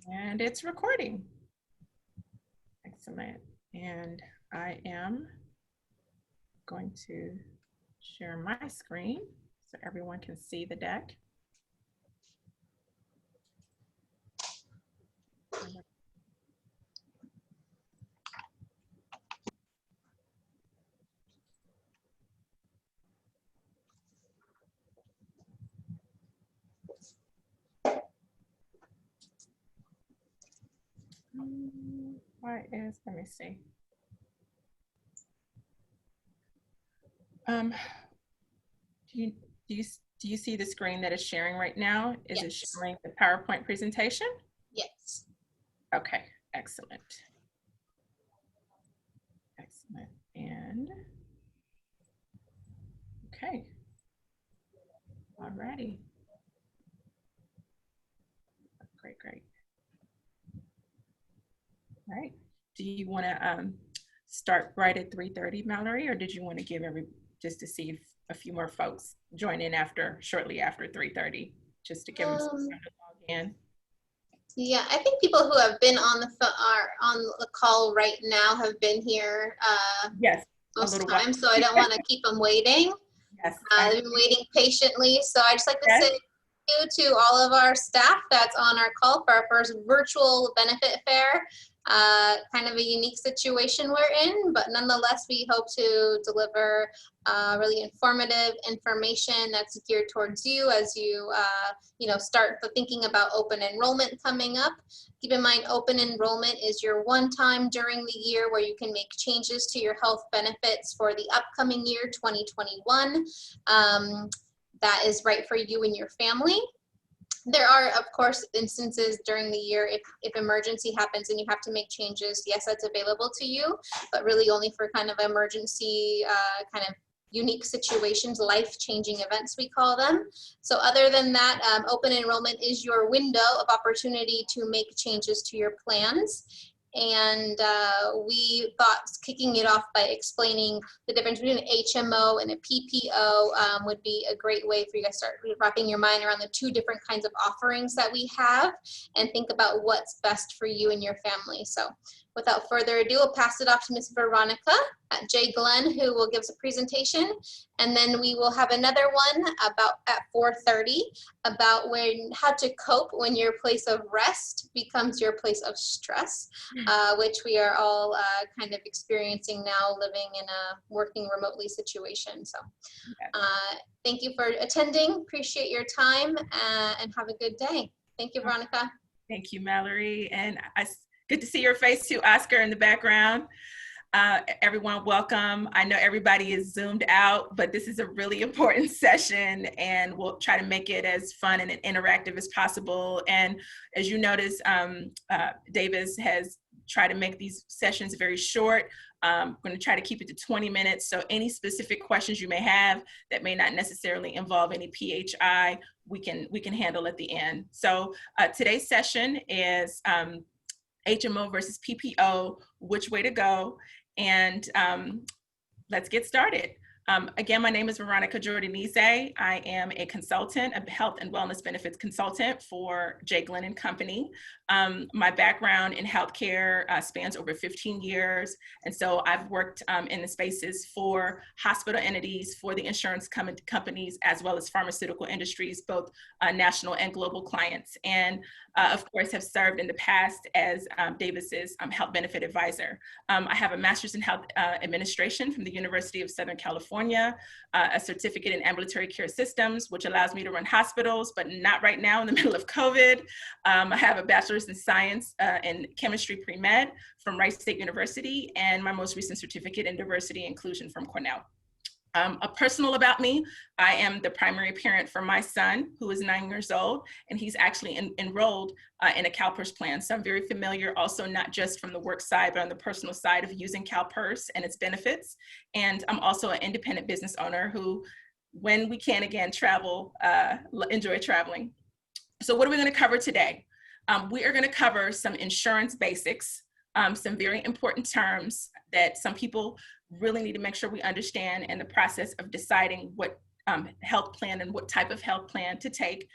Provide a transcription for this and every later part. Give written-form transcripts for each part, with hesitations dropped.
And it's recording. Excellent. And I am going to share my screen so everyone can see the deck. Let me see. Do you see the screen that is sharing right now? Is it showing the PowerPoint presentation? Yes. Okay, excellent. Excellent. And okay. All righty. Great. All right. Do you want to start right at 3:30, Mallory, or did you want to give just to see if a few more folks join in shortly after 3:30, just to give them some time to log in? Yeah, I think people who have been on the call right now have been here yes, most of the time, so I don't want to keep them waiting. Yes, they've been waiting patiently, so I just like to say thank you to all of our staff that's on our call for our first virtual benefit fair. Kind of a unique situation we're in, but nonetheless, we hope to deliver really informative information that's geared towards you as you, start thinking about open enrollment coming up. Keep in mind, open enrollment is your one time during the year where you can make changes to your health benefits for the upcoming year, 2021. That is right for you and your family. There are, of course, instances during the year if emergency happens and you have to make changes, yes, that's available to you, but really only for kind of emergency, kind of unique situations, life-changing events, we call them. So other than that, open enrollment is your window of opportunity to make changes to your plans. And we thought kicking it off by explaining the difference between an HMO and a PPO would be a great way for you guys to start wrapping your mind around the two different kinds of offerings that we have and think about what's best for you and your family. So without further ado, I'll pass it off to Ms. Veronica at J. Glenn, who will give us a presentation. And then we will have another one about at 4:30 about how to cope when your place of rest becomes your place of stress, which we are all kind of experiencing now, living in a working remotely situation. So thank you for attending. Appreciate your time and have a good day. Thank you, Veronica. Thank you, Mallory. And good to see your face too, Oscar, in the background. Everyone, welcome. I know everybody is zoomed out, but this is a really important session and we'll try to make it as fun and interactive as possible. And as you notice, Davis has tried to make these sessions very short. I'm going to try to keep it to 20 minutes. So any specific questions you may have that may not necessarily involve any PHI, we can handle at the end. So today's session is HMO versus PPO, which way to go, and let's get started. Again, my name is Veronica Jordanese. I am a consultant, a health and wellness benefits consultant for J. Glenn and Company. My background in healthcare spans over 15 years. And so I've worked in the spaces for hospital entities, for the insurance companies, as well as pharmaceutical industries, both national and global clients. And of course, have served in the past as Davis's health benefit advisor. I have a master's in health administration from the University of Southern California, a certificate in ambulatory care systems, which allows me to run hospitals, but not right now in the middle of COVID. I have a bachelor's in science in chemistry pre-med from Rice State University, and my most recent certificate in diversity and inclusion from Cornell. A personal about me, I am the primary parent for my son, who is 9 years old, and he's actually enrolled in a CalPERS plan. So I'm very familiar also, not just from the work side, but on the personal side of using CalPERS and its benefits. And I'm also an independent business owner who, when we can again travel, enjoy traveling. So what are we going to cover today? We are going to cover some insurance basics, some very important terms that some people really need to make sure we understand in the process of deciding what health plan and what type of health plan to take.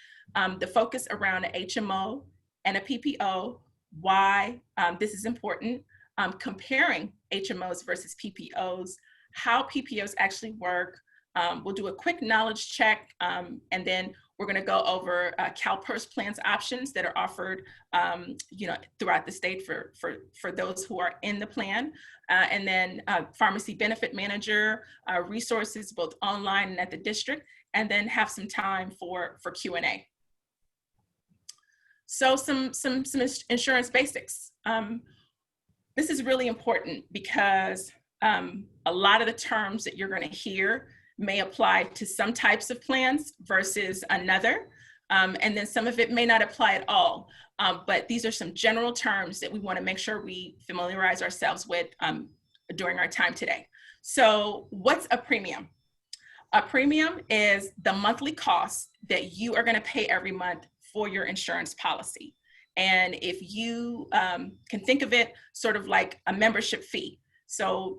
The focus around the HMO and a PPO, why this is important, comparing HMOs versus PPOs, how PPOs actually work. We'll do a quick knowledge check, and then we're going to go over CalPERS plans options that are offered, throughout the state for those who are in the plan, and then pharmacy benefit manager resources both online and at the district, and then have some time for Q&A. So some insurance basics. This is really important because a lot of the terms that you're going to hear may apply to some types of plans versus another. And then some of it may not apply at all. But these are some general terms that we want to make sure we familiarize ourselves with during our time today. So what's a premium? A premium is the monthly cost that you are going to pay every month for your insurance policy. And if you can think of it sort of like a membership fee. So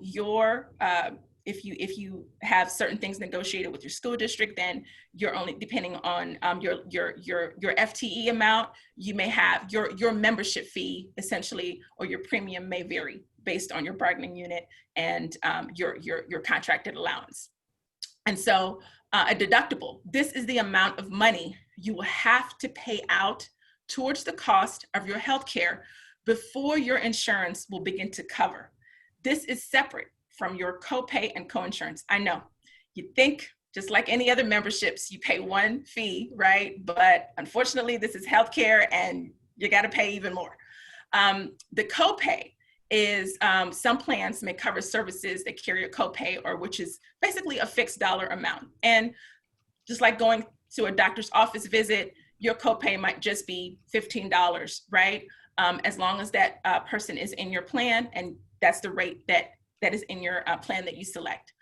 if you have certain things negotiated with your school district, then you're only depending on your FTE amount, you may have your membership fee essentially, or your premium may vary based on your bargaining unit and your contracted allowance. And so a deductible, this is the amount of money you will have to pay out towards the cost of your healthcare before your insurance will begin to cover. This is separate from your copay and coinsurance. I know you think just like any other memberships, you pay one fee, right? But unfortunately, this is healthcare and you got to pay even more. The copay is some plans may cover services that carry a copay, or which is basically a fixed dollar amount. And just like going to a doctor's office visit, your copay might just be $15, right? As long as that person is in your plan, and that's the rate that is in your plan that you select.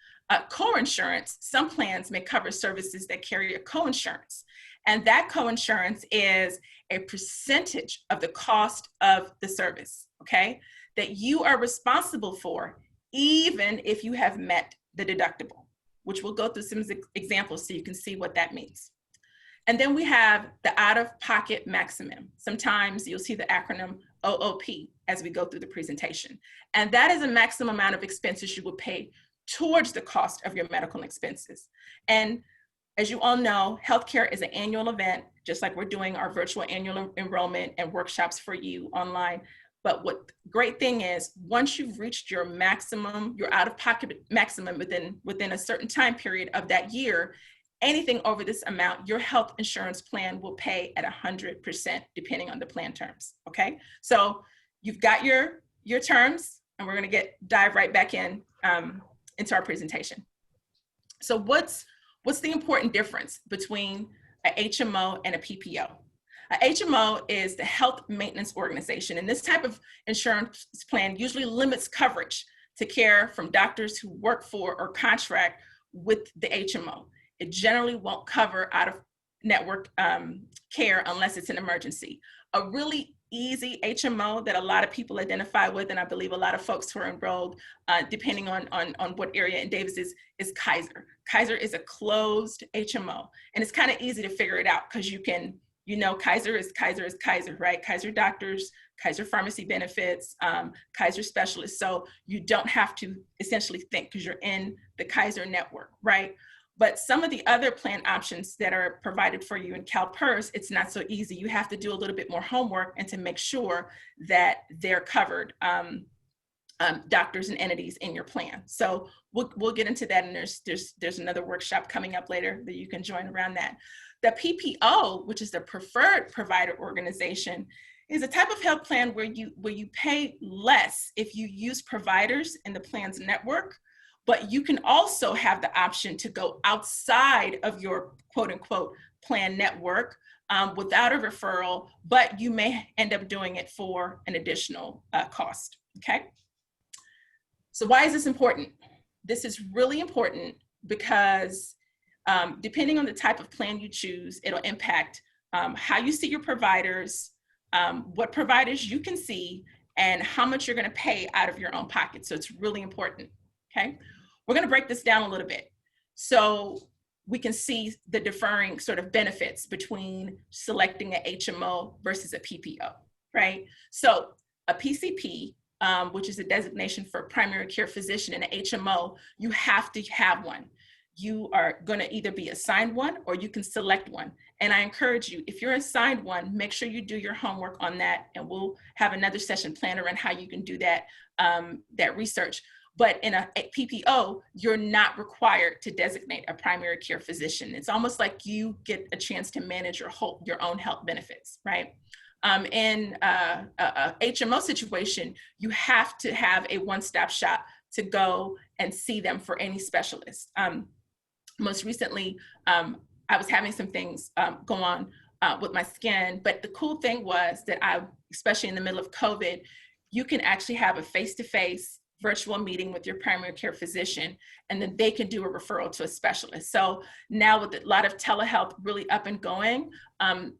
Coinsurance, some plans may cover services that carry a coinsurance. And that coinsurance is a percentage of the cost of the service, okay? That you are responsible for, even if you have met the deductible, which we'll go through some examples so you can see what that means. And then we have the out-of-pocket maximum. Sometimes you'll see the acronym OOP as we go through the presentation. And that is a maximum amount of expenses you will pay towards the cost of your medical expenses. And as you all know, healthcare is an annual event, just like we're doing our virtual annual enrollment and workshops for you online. But what the great thing is, once you've reached your maximum, your out-of-pocket maximum within a certain time period of that year, anything over this amount, your health insurance plan will pay at 100%, depending on the plan terms, okay? So you've got your terms, and we're gonna dive right back in into our presentation. So what's the important difference between a HMO and a PPO? A HMO is the Health Maintenance Organization, and this type of insurance plan usually limits coverage to care from doctors who work for or contract with the HMO. It generally won't cover out-of-network care unless it's an emergency. A really easy HMO that a lot of people identify with, and I believe a lot of folks who are enrolled, depending on what area in Davis is Kaiser. Kaiser is a closed HMO, and it's kind of easy to figure it out because Kaiser is Kaiser, right? Kaiser doctors, Kaiser pharmacy benefits, Kaiser specialists. So you don't have to essentially think because you're in the Kaiser network, right? But some of the other plan options that are provided for you in CalPERS, it's not so easy. You have to do a little bit more homework and to make sure that they're covered, doctors and entities in your plan. So we'll get into that, and there's another workshop coming up later that you can join around that. The PPO, which is the Preferred Provider Organization, is a type of health plan where you pay less if you use providers in the plan's network, but you can also have the option to go outside of your quote unquote plan network without a referral, but you may end up doing it for an additional cost, okay? So why is this important? This is really important because depending on the type of plan you choose, it'll impact how you see your providers, what providers you can see, and how much you're gonna pay out of your own pocket. So it's really important, okay? We're gonna break this down a little bit. So we can see the differing sort of benefits between selecting an HMO versus a PPO, right? So a PCP, which is a designation for primary care physician, and an HMO, you have to have one. You are going to either be assigned one or you can select one. And I encourage you, if you're assigned one, make sure you do your homework on that, and we'll have another session planned around how you can do that, that research. But in a PPO, you're not required to designate a primary care physician. It's almost like you get a chance to manage your own health benefits, right? In a HMO situation, you have to have a one-stop shop to go and see them for any specialist. Most recently, I was having some things go on with my skin, but the cool thing was that especially in the middle of COVID, you can actually have a face-to-face virtual meeting with your primary care physician, and then they can do a referral to a specialist. So now with a lot of telehealth really up and going,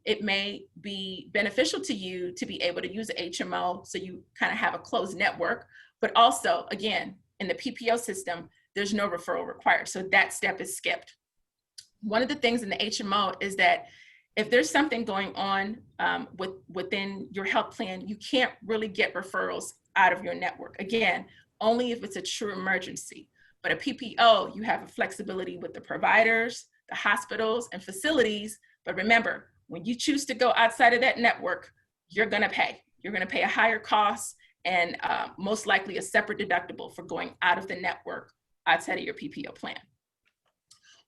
it may be beneficial to you to be able to use a HMO so you kind of have a closed network, but also, again, in the PPO system, there's no referral required. So that step is skipped. One of the things in the HMO is that if there's something going on within your health plan, you can't really get referrals out of your network. Again, only if it's a true emergency. But a PPO, you have a flexibility with the providers, the hospitals, and facilities. But remember, when you choose to go outside of that network, you're going to pay. You're going to pay a higher cost and most likely a separate deductible for going out of the network outside of your PPO plan.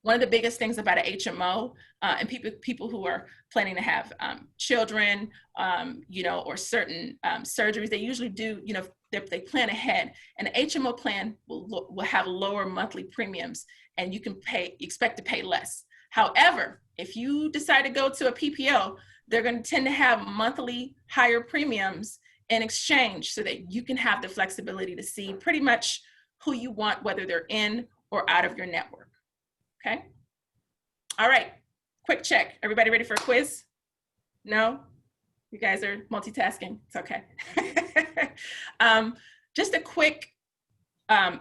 One of the biggest things about an HMO and people who are planning to have children, or certain surgeries, they usually do, they plan ahead. And an HMO plan will have lower monthly premiums, and you can expect to pay less. However, if you decide to go to a PPO, they're going to tend to have monthly higher premiums in exchange so that you can have the flexibility to see pretty much who you want, whether they're in or out of your network. Okay. All right. Quick check. Everybody ready for a quiz? No? You guys are multitasking. It's okay. Just a quick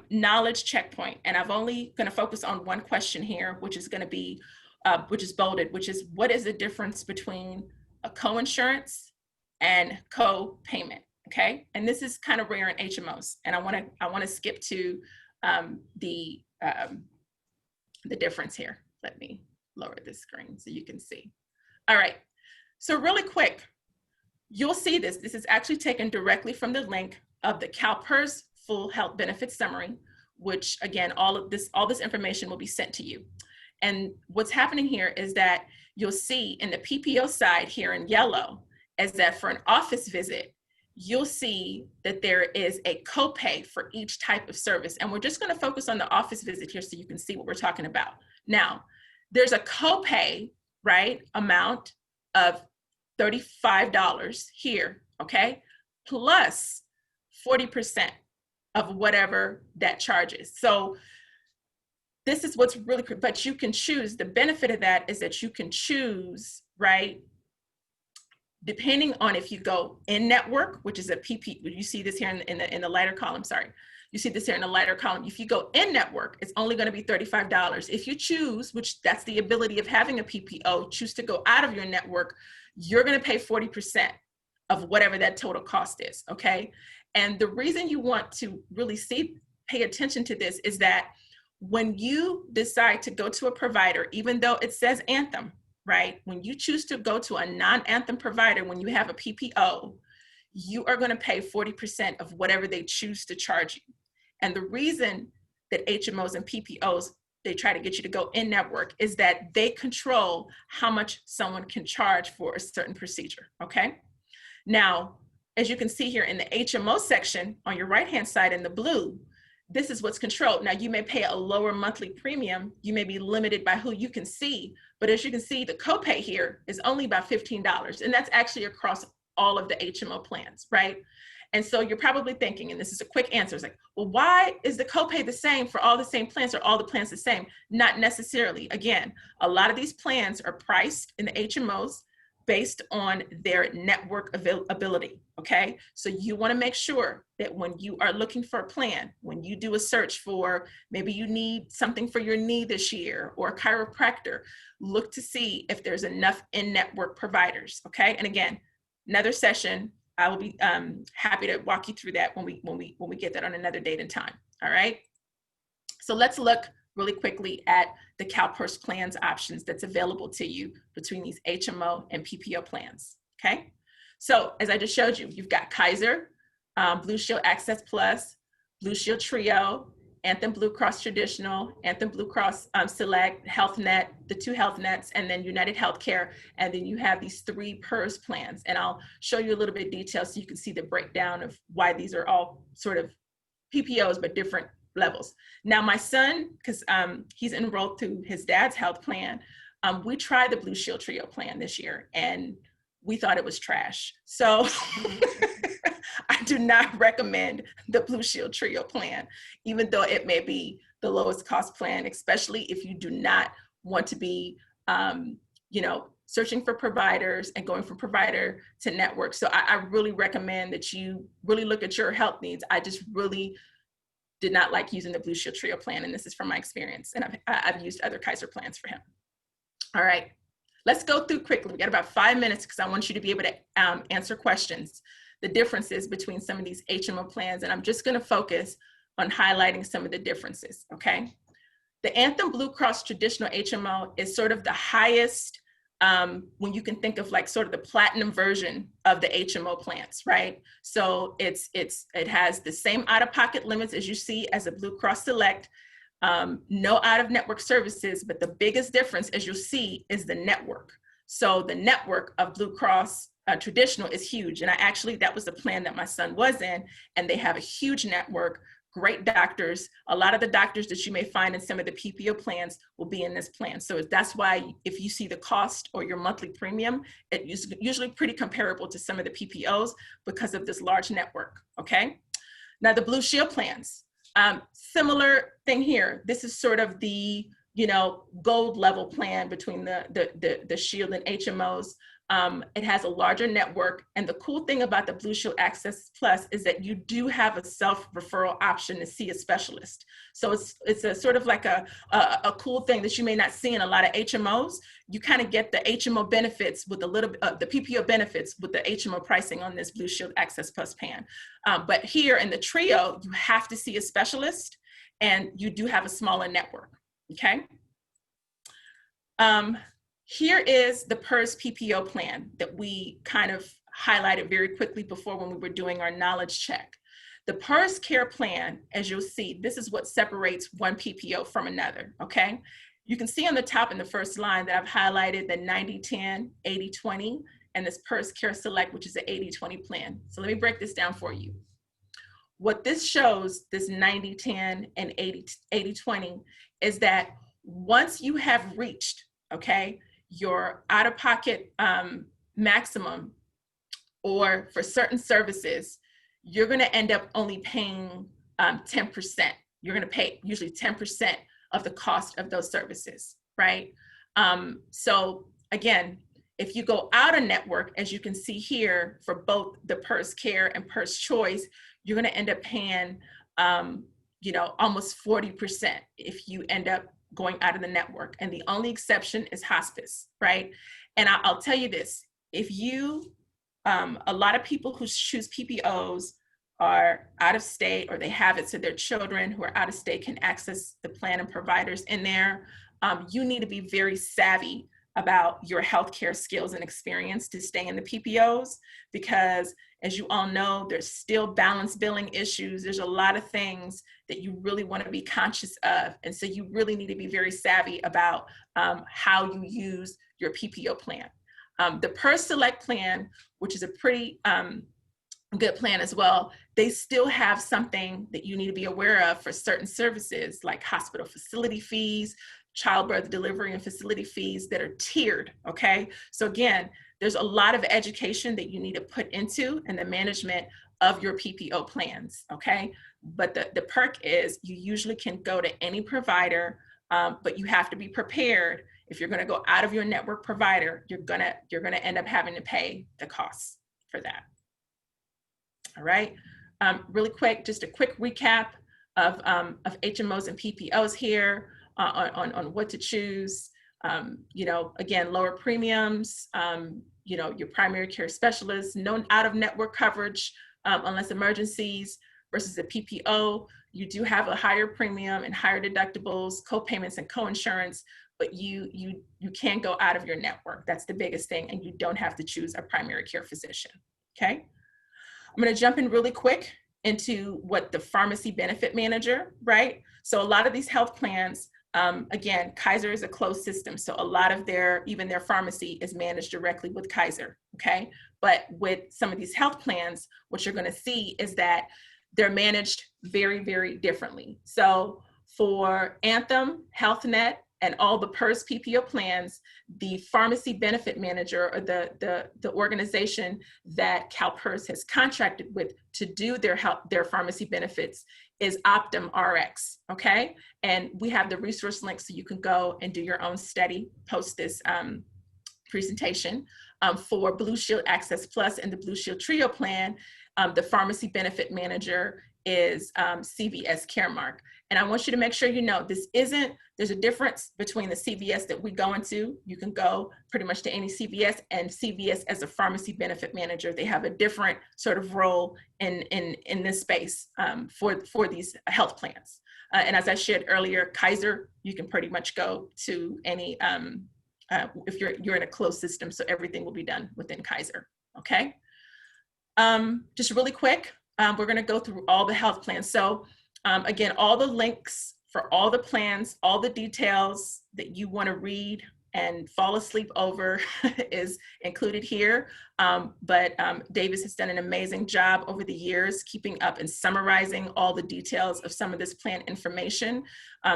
knowledge checkpoint. And I'm only going to focus on one question here, which is going to be, which is bolded, which is, what is the difference between a co-insurance and co-payment? Okay. And this is kind of rare in HMOs. And I want to skip to the difference here. Let me lower this screen so you can see. All right, so really quick, you'll see this. This is actually taken directly from the link of the CalPERS Full Health Benefits Summary, which again, all this information will be sent to you. And what's happening here is that you'll see in the PPO side here in yellow, is that for an office visit, you'll see that there is a copay for each type of service. And we're just going to focus on the office visit here so you can see what we're talking about. Now, there's a copay, right, amount of $35 here, okay, plus 40% of whatever that charges. So this is what's really, but you can choose, the benefit of that is that you can choose, right, depending on if you go in network, which is a PP, you see this here in the lighter column, sorry. You see this here in the lighter column. If you go in network, it's only going to be $35. If you choose, which that's the ability of having a PPO, choose to go out of your network, you're going to pay 40% of whatever that total cost is, okay? And the reason you want to really pay attention to this is that when you decide to go to a provider, even though it says Anthem, right? When you choose to go to a non-Anthem provider, when you have a PPO, you are going to pay 40% of whatever they choose to charge you. And the reason that HMOs and PPOs, they try to get you to go in network is that they control how much someone can charge for a certain procedure, okay? Now, as you can see here in the HMO section on your right-hand side in the blue, this is what's controlled. Now, you may pay a lower monthly premium. You may be limited by who you can see, but as you can see, the copay here is only about $15, and that's actually across all of the HMO plans, right? And so you're probably thinking, and this is a quick answer, it's like, well, why is the copay the same for all the same plans? Or all the plans the same? Not necessarily. Again, a lot of these plans are priced in the HMOs based on their network availability, okay? So you wanna make sure that when you are looking for a plan, when you do a search for, maybe you need something for your knee this year or a chiropractor, look to see if there's enough in-network providers, okay? And again, another session, I will be happy to walk you through that when we get that on another date and time, all right? So let's look really quickly at the CalPERS plans options that's available to you between these HMO and PPO plans, okay? So as I just showed you, you've got Kaiser, Blue Shield Access Plus, Blue Shield Trio, Anthem Blue Cross Traditional, Anthem Blue Cross Select, Health Net, the 2 Health Nets, and then United Healthcare, and then you have these 3 PERS plans. And I'll show you a little bit of detail so you can see the breakdown of why these are all sort of PPOs, but different levels. Now my son, because he's enrolled through his dad's health plan, we tried the Blue Shield Trio plan this year and we thought it was trash. So I do not recommend the Blue Shield Trio plan, even though it may be the lowest cost plan, especially if you do not want to be, you know, searching for providers and going from provider to network. So I really recommend that you really look at your health needs. I just really did not like using the Blue Shield Trio plan, and this is from my experience, and I've used other Kaiser plans for him. All right, let's go through quickly. We got about 5 minutes because I want you to be able to answer questions, the differences between some of these HMO plans, and I'm just gonna focus on highlighting some of the differences, okay? The Anthem Blue Cross Traditional HMO is sort of the highest, when you can think of like sort of the platinum version of the HMO plans, right? So it has the same out-of-pocket limits as you see as a Blue Cross Select, no out-of-network services, but the biggest difference, as you'll see, is the network. So the network of Blue Cross Traditional is huge. And that was the plan that my son was in, and they have a huge network, great doctors. A lot of the doctors that you may find in some of the PPO plans will be in this plan. So that's why if you see the cost or your monthly premium, it is usually pretty comparable to some of the PPOs because of this large network, okay? Now the Blue Shield plans, similar thing here. This is sort of the, you know, gold level plan between the Shield and HMOs. It has a larger network, and the cool thing about the Blue Shield Access Plus is that you do have a self-referral option to see a specialist. So it's a sort of like a cool thing that you may not see in a lot of HMOs. You kind of get the HMO benefits with a little bit of the PPO benefits with the HMO pricing on this Blue Shield Access Plus plan. But here in the Trio, you have to see a specialist, and you do have a smaller network, okay? Here is the PERS PPO plan that we kind of highlighted very quickly before when we were doing our knowledge check. The PERS Care Plan, as you'll see, this is what separates one PPO from another, okay? You can see on the top in the first line that I've highlighted the 90-10, 80-20, and this PERS Care Select, which is the 80-20 plan. So let me break this down for you. What this shows, this 90-10 and 80-20, is that once you have reached, okay, your out-of-pocket maximum, or for certain services, you're going to end up only paying 10%. You're going to pay usually 10% of the cost of those services, right? So again, if you go out of network, as you can see here, for both the PERS Care and PERS Choice, you're going to end up paying, you know, almost 40% if you end up going out of the network. And the only exception is hospice, right? And I'll tell you this, if you, a lot of people who choose PPOs are out of state, or they have it so their children who are out of state can access the plan and providers in there. You need to be very savvy about your healthcare skills and experience to stay in the PPOs, because as you all know, there's still balance billing issues. There's a lot of things that you really want to be conscious of. And so you really need to be very savvy about how you use your PPO plan. The PERS Select plan, which is a pretty good plan as well, they still have something that you need to be aware of for certain services like hospital facility fees, childbirth, delivery, and facility fees that are tiered, okay? So again, there's a lot of education that you need to put into and the management of your PPO plans, okay? But the perk is you usually can go to any provider, but you have to be prepared If you're going to go out of your network provider, you're going to end up having to pay the costs for that. All right. Really quick, just a quick recap of HMOs and PPOs here on what to choose. You know, again, lower premiums, you know, your primary care specialist, no out-of-network coverage unless emergencies, versus a PPO. You do have a higher premium and higher deductibles, co-payments and co-insurance, but you can go out of your network. That's the biggest thing, and you don't have to choose a primary care physician, okay? I'm gonna jump in really quick into what the pharmacy benefit manager, right? So a lot of these health plans, again, Kaiser is a closed system. So a lot of even their pharmacy is managed directly with Kaiser, okay? But with some of these health plans, what you're gonna see is that they're managed very, very differently. So for Anthem, HealthNet, and all the PERS PPO plans, the pharmacy benefit manager, or the organization that CalPERS has contracted with to do their pharmacy benefits, is Optum RX, okay? And we have the resource link so you can go and do your own study post this presentation. For Blue Shield Access Plus and the Blue Shield Trio plan, the pharmacy benefit manager is CVS Caremark. And I want you to make sure you know there's a difference between the CVS that we go into. You can go pretty much to any CVS, and CVS as a pharmacy benefit manager, they have a different sort of role in this space for these health plans. And as I shared earlier, Kaiser, you can pretty much go to any, if you're in a closed system, so everything will be done within Kaiser, okay? Just really quick, we're gonna go through all the health plans. So again, all the links for all the plans, all the details that you wanna read and fall asleep over is included here. But Davis has done an amazing job over the years keeping up and summarizing all the details of some of this plan information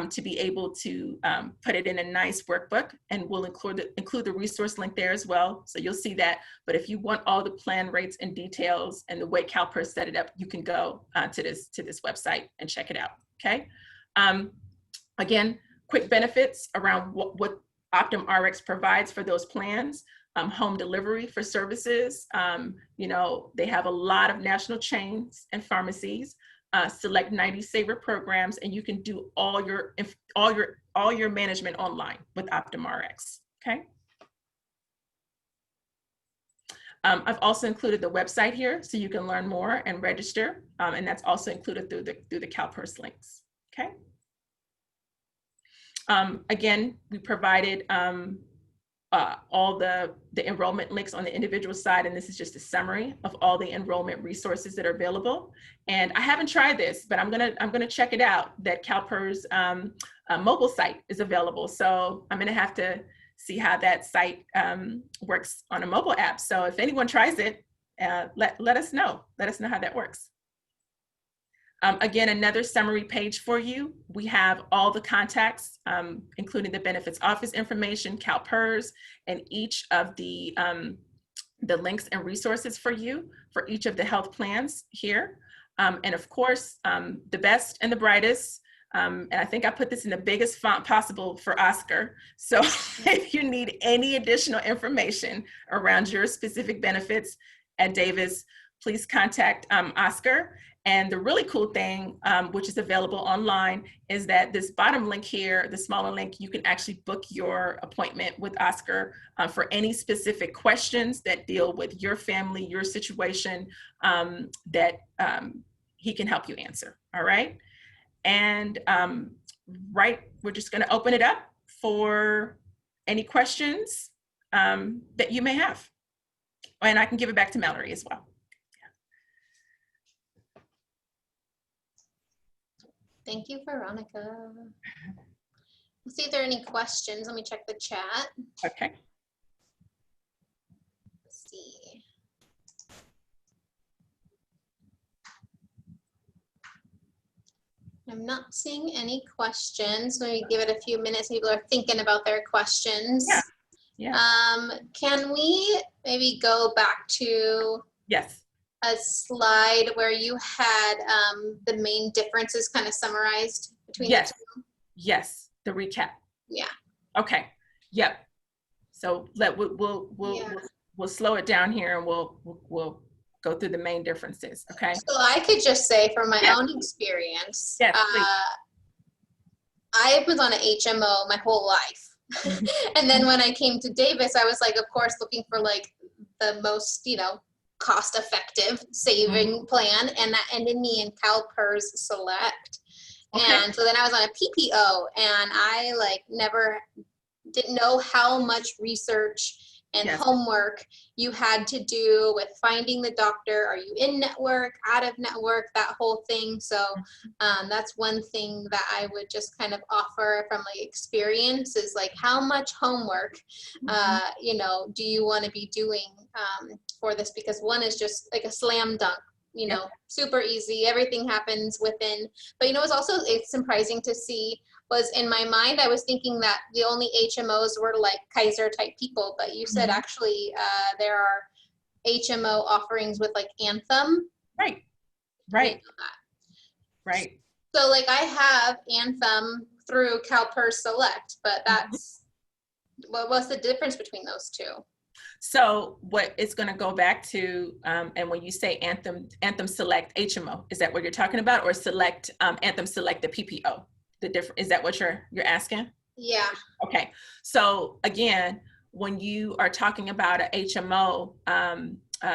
to be able to put it in a nice workbook, and we'll include the resource link there as well. So you'll see that. But if you want all the plan rates and details and the way CalPERS set it up, you can go to this website and check it out, okay? Again, quick benefits around what Optum RX provides for those plans. Home delivery for services. You know, they have a lot of national chains and pharmacies, select 90 saver programs, and you can do all your management online with Optum RX, okay? I've also included the website here so you can learn more and register, and that's also included through the CalPERS links, okay? Again, we provided all the enrollment links on the individual side, and this is just a summary of all the enrollment resources that are available. And I haven't tried this, but I'm gonna check it out. That CalPERS mobile site is available, so I'm gonna have to see how that site works on a mobile app. So if anyone tries it, let us know. Let us know how that works. Again, another summary page for you. We have all the contacts, including the benefits office information, CalPERS, and each of the links and resources for you for each of the health plans here. And of course, the best and the brightest, and I think I put this in the biggest font possible for Oscar. So if you need any additional information around your specific benefits at Davis, please contact Oscar. And the really cool thing, which is available online, is that this bottom link here, the smaller link, you can actually book your appointment with Oscar for any specific questions that deal with your family, your situation, that he can help you answer, all right? And we're just gonna open it up for any questions that you may have. And I can give it back to Mallory as well. Thank you, Veronica. Let's see if there are any questions. Let me check the chat. Okay. Let's see. I'm not seeing any questions. Maybe give it a few minutes. People are thinking about their questions. Yeah. Yeah. Can we maybe go back to Yes. a slide where you had the main differences kind of summarized between yes. the two? Yes, the recap. Yeah. Okay. Yep. So Yeah. we'll slow it down here, and we'll go through the main differences. Okay. So I could just say from my Yes. own experience, Yes, please. I was on an HMO my whole life. Mhm. And then when I came to Davis, I was like, of course, looking for like the most, cost effective Mhm. saving plan. And that ended me in CalPERS Select. Okay. And so then I was on a PPO, and I like never didn't know how much research and Yes. homework you had to do with finding the doctor. Are you in network, out of network, that whole thing. So that's one thing that I would just kind of offer from like experience is like how much homework, Mhm. do you want to be doing for this? Because one is just like a slam dunk, Yep. super easy. Everything happens within. But it's surprising to see was in my mind, I was thinking that the only HMOs were like Kaiser type people, but you said Mhm. actually there are HMO offerings with like Anthem. Right. I didn't Right. know that. Right. So like I have Anthem through CalPERS Select, but Mhm. what's the difference between those two? So what it's going to go back to, and when you say Anthem Select HMO, is that what you're talking about, or Select Anthem Select the PPO? The different, is that what you're asking? Yeah. Okay. So again, when you are talking about a HMO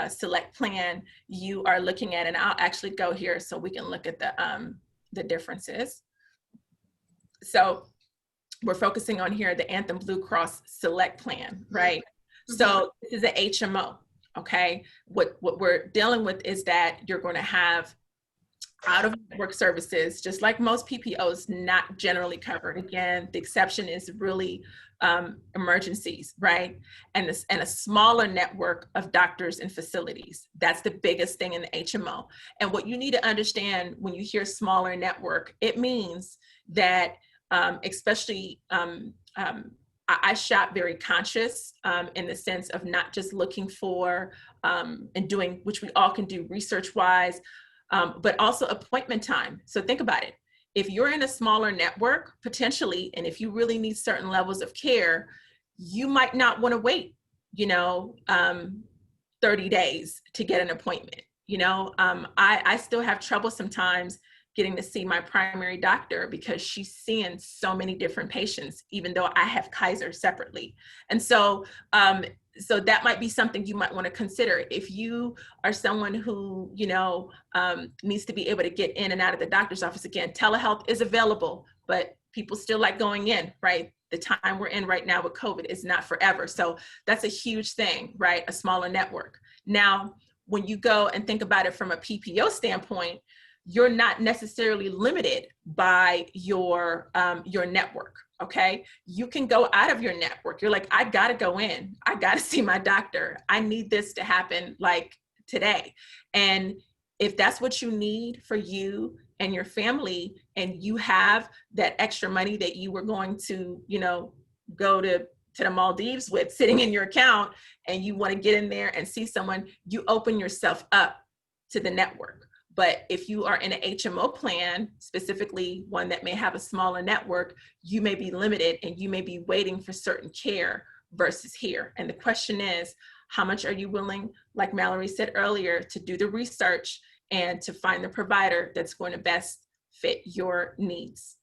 select plan, you are looking at, and I'll actually go here so we can look at the differences. So we're focusing on here the Anthem Blue Cross Select Plan, right? Mm-hmm. So this is a HMO, okay? What we're dealing with is that you're going to have out of network services, just like most PPOs, not generally covered. Again, the exception is really emergencies, right? And a smaller network of doctors and facilities. That's the biggest thing in the HMO. And what you need to understand when you hear smaller network, it means that especially I shop very conscious in the sense of not just looking for and doing, which we all can do research wise, but also appointment time. So think about it. If you're in a smaller network, potentially, and if you really need certain levels of care, you might not want to wait, you know, 30 days to get an appointment. I still have trouble sometimes getting to see my primary doctor because she's seeing so many different patients, even though I have Kaiser separately. And so that might be something you might want to consider if you are someone who needs to be able to get in and out of the doctor's office. Again, telehealth is available, but people still like going in, right? The time we're in right now with COVID is not forever. So that's a huge thing, right? A smaller network. Now, when you go and think about it from a PPO standpoint, you're not necessarily limited by your network. Okay, you can go out of your network. You're like, I gotta go in. I gotta see my doctor. I need this to happen like today. And if that's what you need for you and your family, and you have that extra money that you were going to, go to the Maldives with sitting in your account, and you want to get in there and see someone, you open yourself up to the network. But if you are in an HMO plan, specifically one that may have a smaller network, you may be limited and you may be waiting for certain care versus here. And the question is, how much are you willing, like Mallory said earlier, to do the research and to find the provider that's going to best fit your needs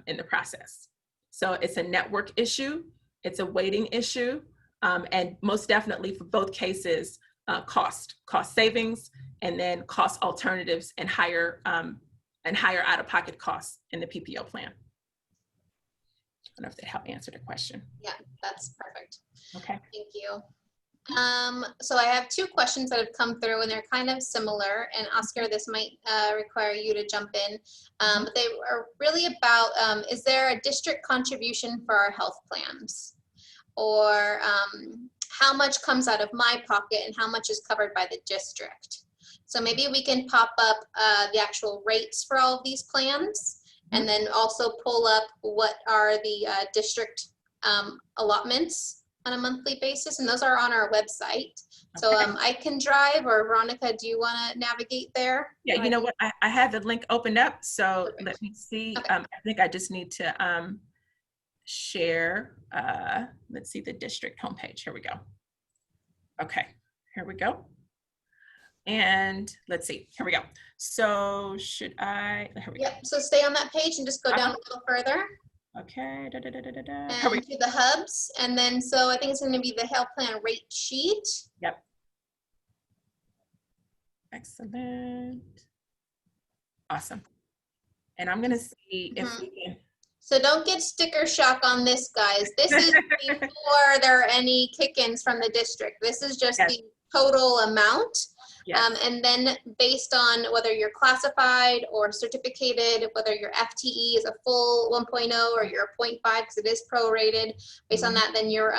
in the process? So it's a network issue, it's a waiting issue, and most definitely for both cases, cost savings, and then cost alternatives and higher out-of-pocket costs in the PPO plan. I don't know if that helped answer the question. Yeah, that's perfect. Okay. Thank you. So I have two questions that have come through, and they're kind of similar. And Oscar, this might require you to jump in. But they are really about, is there a district contribution for our health plans? Or how much comes out of my pocket and how much is covered by the district? So maybe we can pop up the actual rates for all of these plans, and then also pull up what are the district allotments on a monthly basis, and those are on our website. So I can drive, or Veronica, do you want to navigate there? Yeah, you know what? I have the link opened up, so Perfect. let me see. Okay. I think I just need to share, let's see the district homepage. Here we go. Okay, here we go. And let's see, here we go. So should I, here we go. Yep, so stay on that page and just go down a little further. Okay, And to the hubs. And then, so I think it's going to be the health plan rate sheet. Yep. Excellent. Awesome. And I'm going to see if we can. So don't get sticker shock on this, guys. This is before there are any kick-ins from the district. This is just the total amount. And then based on whether you're classified or certificated, whether your FTE is a full 1.0 or you're a 0.5 because it is prorated, based on that, then your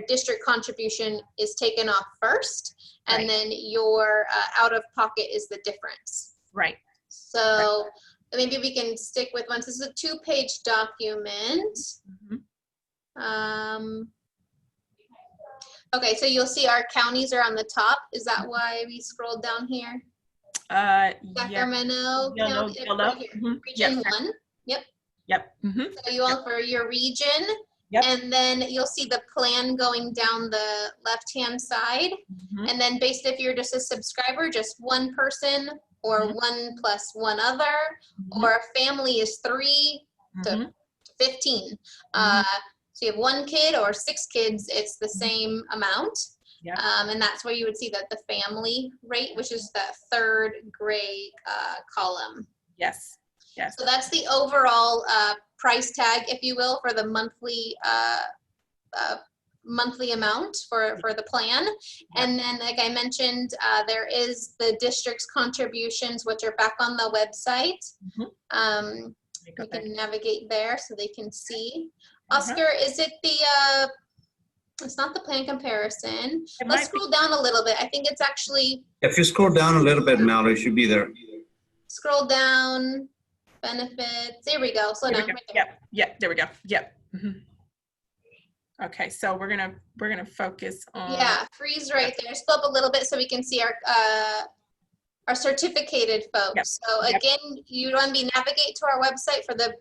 district contribution is taken off first, and then your out-of-pocket is the difference. Right. So maybe we can stick with once. This is a 2-page document. Okay, so you'll see our counties are on the top. Is that why we scrolled down here? Sacramento County, right here. Region 1. Yep. So you all for your region. And then you'll see the plan going down the left-hand side. And then based if you're just a subscriber, just one person, or 1 plus 1 other, or a family is 3 to 15. So you have 1 kid or 6 kids, it's the same amount. And that's where you would see that the family rate, which is that 3rd gray column. Yes. So that's the overall price tag, if you will, for the monthly amount for the plan. And then, like I mentioned, there is the district's contributions, which are back on the website. You can navigate there so they can see. Oscar, is it the, it's not the plan comparison. Let's scroll down a little bit. I think it's actually. If you scroll down a little bit, Mallory, should be there. Scroll down, benefits. There we go. Slow down. Right there. Yep. There we go. Yep. Okay, so we're gonna focus on. Freeze right there. Scroll up a little bit so we can see our certificated folks. So again, you want to navigate to our website for the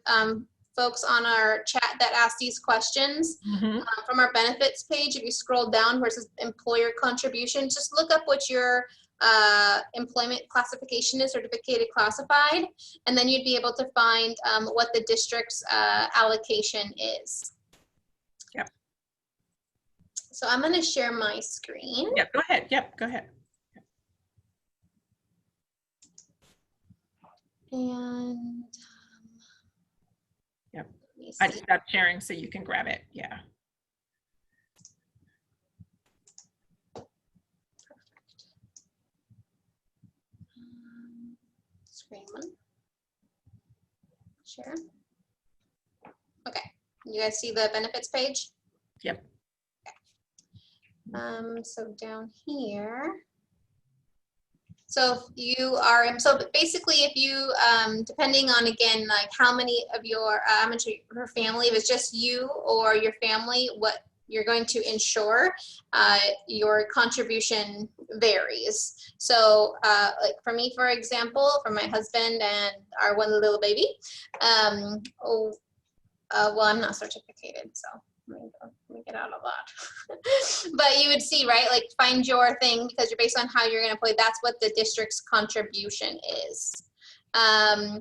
folks on our chat that ask these questions. From our benefits page, if you scroll down where it says employer contributions, just look up what your employment classification is, certificated classified, and then you'd be able to find what the district's allocation is. So I'm going to share my screen. Go ahead. Go ahead. And I just stopped sharing so you can grab it. Screen 1. Share. Okay. You guys see the benefits page? Yep. So down here. So you are, so basically if you, depending on, again, like how many of your, how much of your family, if it's just you or your family, what you're going to insure, your contribution varies. So like for me, for example, for my husband and our one little baby, well, I'm not certificated, so let me get out of that. But you would see, right, like find your thing because you're based on how you're going to play. That's what the district's contribution is. Now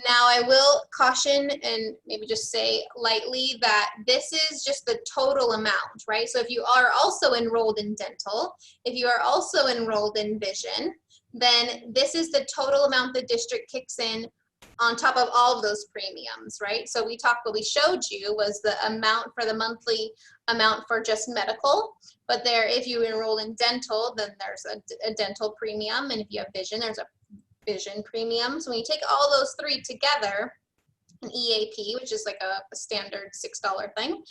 I will caution and maybe just say lightly that this is just the total amount, right? So if you are also enrolled in dental, if you are also enrolled in vision, then this is the total amount the district kicks in on top of all of those premiums, right? So what we showed you was the amount for the monthly amount for just medical, but there, if you enroll in dental, then there's a dental premium, and if you have vision, there's a vision premium. So when you take all those 3 together, an EAP, which is like a standard $6 thing,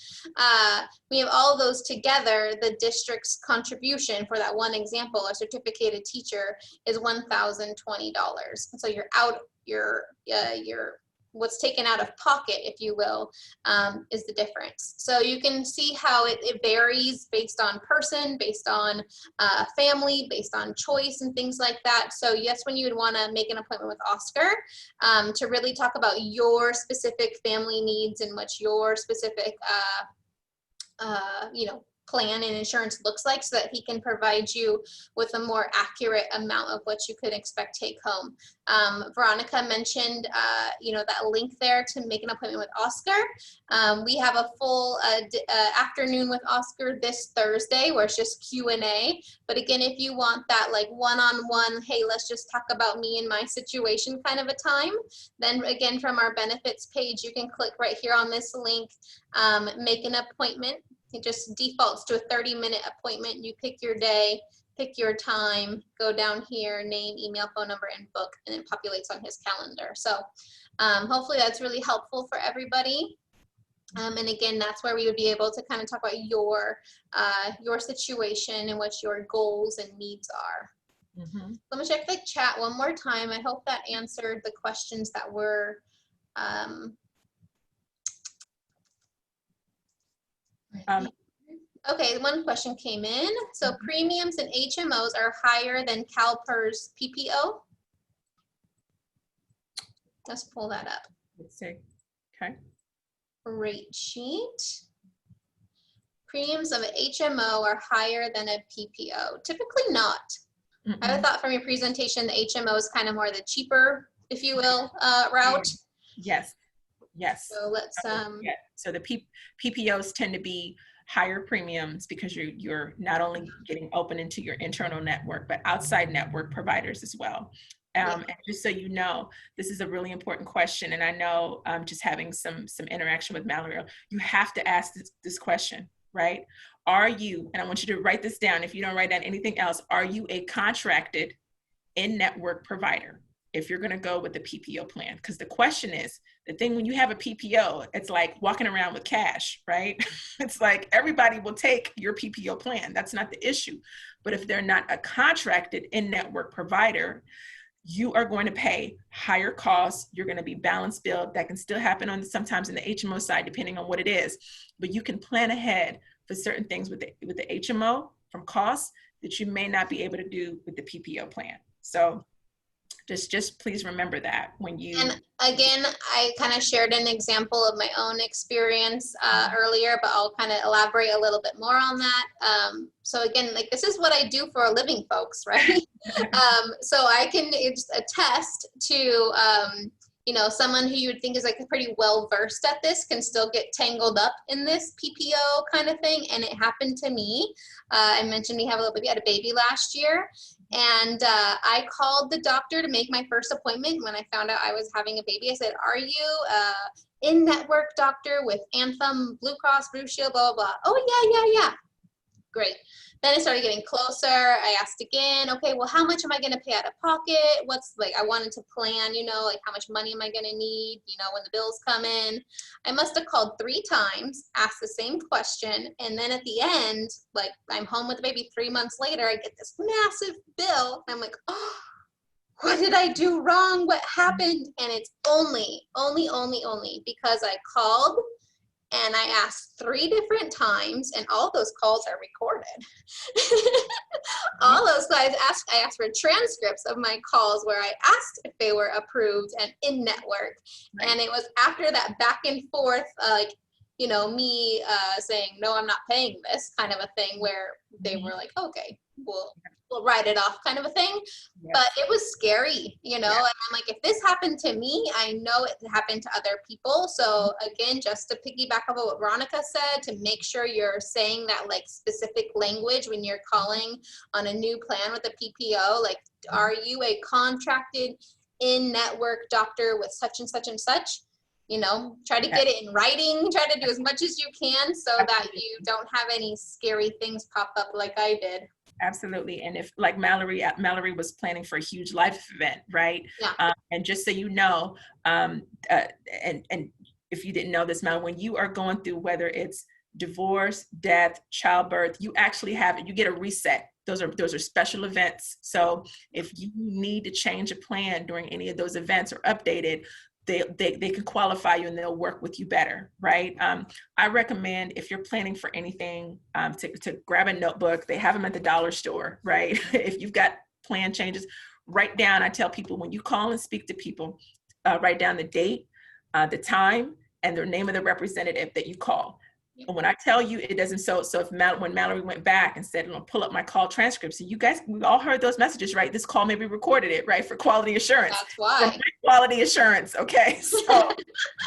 we have all those together, the district's contribution for that one example, a certificated teacher, is $1,020. So you're out your what's taken out of pocket, if you will, is the difference. So you can see how it varies based on person, based on family, based on choice and things like that. So yes, when you would want to make an appointment with Oscar to really talk about your specific family needs and what your specific plan and insurance looks like, so that he can provide you with a more accurate amount of what you could expect take home. Veronica mentioned, that link there to make an appointment with Oscar. We have a full afternoon with Oscar this Thursday where it's just Q&A. But again, if you want that like one-on-one, hey, let's just talk about me and my situation kind of a time, then again, from our benefits page, you can click right here on this link, make an appointment. It just defaults to a 30-minute appointment. You pick your day, pick your time, go down here, name, email, phone number, and book, and it populates on his calendar. So hopefully that's really helpful for everybody. And again, that's where we would be able to kind of talk about your situation and what your goals and needs are. Mm-hmm. Let me check the chat one more time. I hope that answered the questions that were okay, one question came in. So premiums and HMOs are higher than CalPERS PPO. Let's pull that up. Let's see. Okay. Rate sheet. Premiums of an HMO are higher than a PPO. Typically not. I would thought from your presentation, the HMO is kind of more the cheaper, if you will, route. Yes. Yes. So let's yeah. So the PPOs tend to be higher premiums because you're not only getting open into your internal network, but outside network providers as well. And just so you know, this is a really important question. And I know just having some interaction with Mallory, you have to ask this question, right? Are you, and I want you to write this down if you don't write down anything else, are you a contracted in-network provider if you're going to go with the PPO plan? Because the question is, the thing when you have a PPO, it's like walking around with cash, right? It's like everybody will take your PPO plan. That's not the issue. But if they're not a contracted in-network provider, you are going to pay higher costs. You're going to be balance billed. That can still happen on sometimes in the HMO side, depending on what it is. But you can plan ahead for certain things with the HMO from costs that you may not be able to do with the PPO plan. So just please remember that when you. And again, I kind of shared an example of my own experience earlier, but I'll kind of elaborate a little bit more on that. So again, like this is what I do for a living, folks, right? So I can attest to, someone who you would think is like pretty well versed at this can still get tangled up in this PPO kind of thing. And it happened to me. I mentioned we had a baby last year. And I called the doctor to make my first appointment. When I found out I was having a baby, I said, are you in-network doctor with Anthem, Blue Cross, Blue Shield, blah, blah, blah. Oh, yeah. Great. Then it started getting closer. I asked again, okay, well, how much am I going to pay out of pocket? I wanted to plan, like how much money am I going to need, when the bills come in. I must have called 3 times, asked the same question. And then at the end, like I'm home with the baby 3 months later, I get this massive bill. And I'm like, oh, what did I do wrong? What happened? And it's only because I called and I asked 3 different times, and all those calls are recorded. All those calls, I asked for transcripts of my calls where I asked if they were approved and in network. Right. And it was after that back and forth, me saying, no, I'm not paying this kind of a thing, where they were like, okay, we'll write it off kind of a thing. Yes. But it was scary, and I'm like, if this happened to me, I know it happened to other people. So again, just to piggyback off of what Veronica said, to make sure you're saying that like specific language when you're calling on a new plan with a PPO, like, are you a contracted in-network doctor with such and such and such? Try to get it in writing, try to do as much as you can so that you don't have any scary things pop up like I did. Absolutely. And if like Mallory was planning for a huge life event, right? Yeah. And just so you know, and if you didn't know this, Mallory, when you are going through, whether it's divorce, death, childbirth, you actually you get a reset. Those are special events. So if you need to change a plan during any of those events or update it, they can qualify you and they'll work with you better, right? I recommend, if you're planning for anything, to grab a notebook. They have them at the dollar store, right? If you've got plan changes, write down. I tell people, when you call and speak to people, write down the date, the time, and the name of the representative that you call. And when I tell you, it doesn't, so if when Mallory went back and said, I'm gonna pull up my call transcripts, so you guys, we all heard those messages, right? This call maybe recorded it, right? For quality assurance. That's why. Quality assurance, okay? So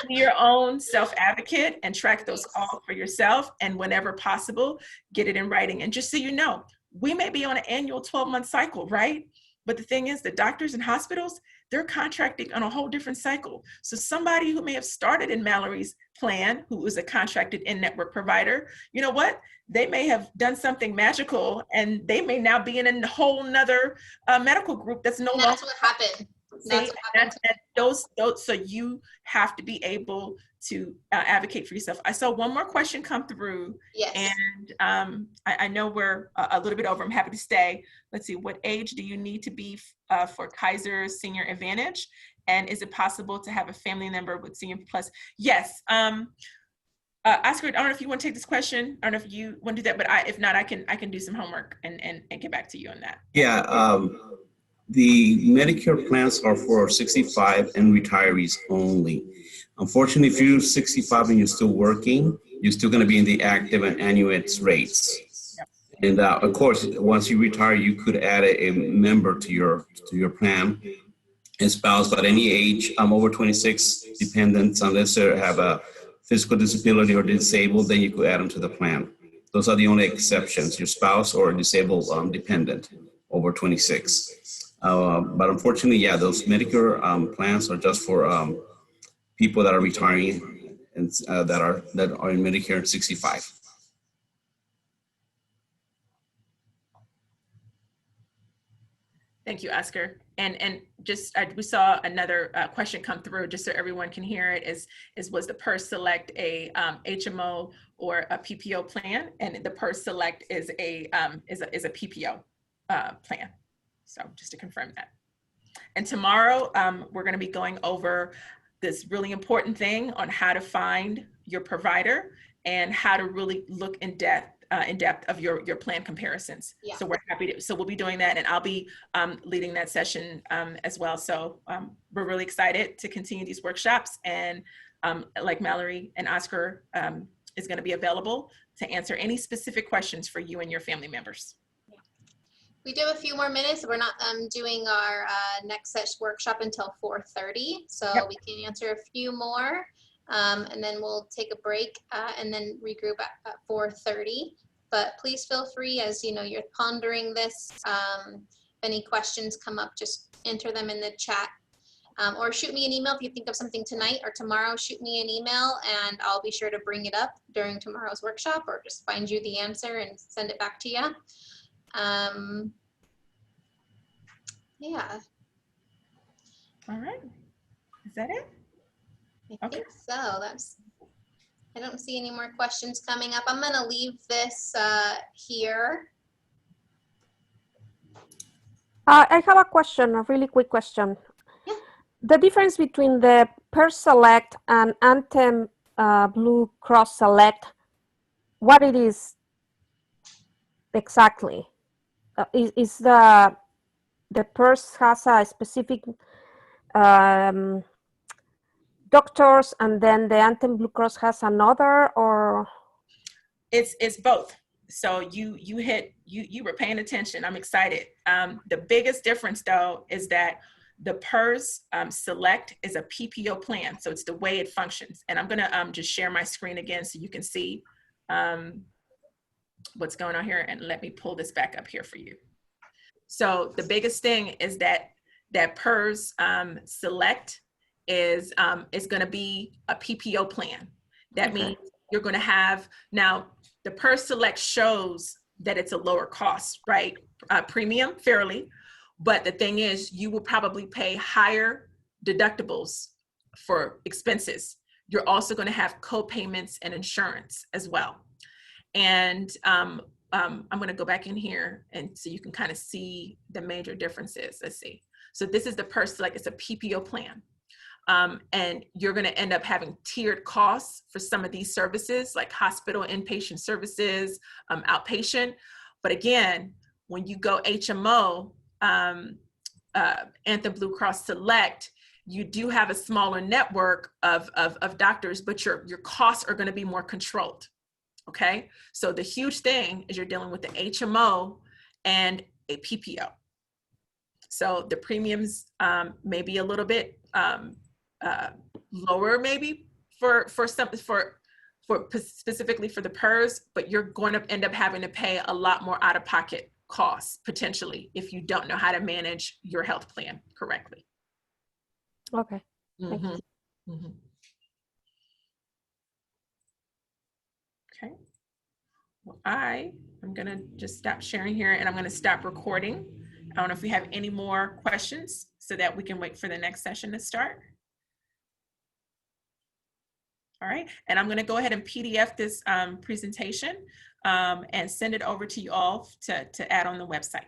be your own self-advocate and track those calls for yourself, and whenever possible, get it in writing. And just so you know, we may be on an annual 12-month cycle, right? But the thing is, the doctors and hospitals, they're contracting on a whole different cycle. So somebody who may have started in Mallory's plan, who was a contracted in-network provider, you know what? They may have done something magical, and they may now be in a whole nother medical group that's no longer. That's what happened. That's what happened. Those, so you have to be able to advocate for yourself. I saw one more question come through. Yes. And I know we're a little bit over. I'm happy to stay. Let's see, what age do you need to be for Kaiser Senior Advantage? And is it possible to have a family member with Senior Plus? Yes. Oscar, I don't know if you want to take this question. I don't know if you want to do that, but if not, I can do some homework and get back to you on that. Yeah, the Medicare plans are for 65 and retirees only. Unfortunately, if you're 65 and you're still working, you're still going to be in the active and annuities rates. Yep. And of course, once you retire, you could add a member to your plan, a spouse, but any age over 26 dependents, unless they have a physical disability or disabled, then you could add them to the plan. Those are the only exceptions: your spouse or a disabled dependent over 26. But unfortunately, yeah, those Medicare plans are just for people that are retiring and that are in Medicare at 65. Thank you, Oscar. And just we saw another question come through, just so everyone can hear it. Was the PERS Select a HMO or a PPO plan? And the PERS Select is a PPO plan. So just to confirm that. And tomorrow we're going to be going over this really important thing on how to find your provider and how to really look in depth of your plan comparisons. Yeah. So we're happy to, so we'll be doing that, and I'll be leading that session as well. So we're really excited to continue these workshops, and like Mallory and Oscar is going to be available to answer any specific questions for you and your family members. We do have a few more minutes. We're not doing our next session workshop until 4:30, so yep. We can answer a few more, and then we'll take a break and then regroup at 4:30. But please feel free, as you know, you're pondering this. If any questions come up, just enter them in the chat, or shoot me an email if you think of something tonight or tomorrow. Shoot me an email, and I'll be sure to bring it up during tomorrow's workshop, or just find you the answer and send it back to you. Yeah. All right. Is that it? I think so. I don't see any more questions coming up. I'm going to leave this here. I have a question, a really quick question. Yeah. The difference between the PERS Select and Anthem Blue Cross Select, what it is exactly? Is the PERS has a specific doctors, and then the Anthem Blue Cross has another, or? It's both. So you were paying attention. I'm excited. The biggest difference though is that the PERS Select is a PPO plan. So it's the way it functions. And I'm gonna just share my screen again so you can see what's going on here, and let me pull this back up here for you. So the biggest thing is that PERS Select is going to be a PPO plan. That Okay. means you're going to have, now the PERS Select shows that it's a lower cost, right? Premium fairly, but the thing is you will probably pay higher deductibles for expenses. You're also going to have co-payments and insurance as well. And I'm going to go back in here, and so you can kind of see the major differences. Let's see. So this is the PERS Select. It's a PPO plan. And you're going to end up having tiered costs for some of these services, like hospital inpatient services, outpatient. But again, when you go HMO, Anthem Blue Cross Select, you do have a smaller network of doctors, but your costs are going to be more controlled. Okay, so the huge thing is you're dealing with the HMO and a PPO. So the premiums may be a little bit lower, maybe for specifically for the PERS, but you're going to end up having to pay a lot more out-of-pocket costs potentially if you don't know how to manage your health plan correctly. Okay. Thank you. Okay. Well, I'm going to just stop sharing here and I'm going to stop recording. I don't know if we have any more questions so that we can wait for the next session to start. All right, and I'm going to go ahead and PDF this presentation and send it over to you all to add on the website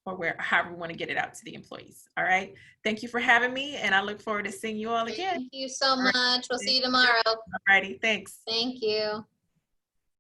or however we want to get it out to the employees. All right, thank you for having me, and I look forward to seeing you all again. Thank you so much. We'll see you tomorrow. All righty, thanks. Thank you.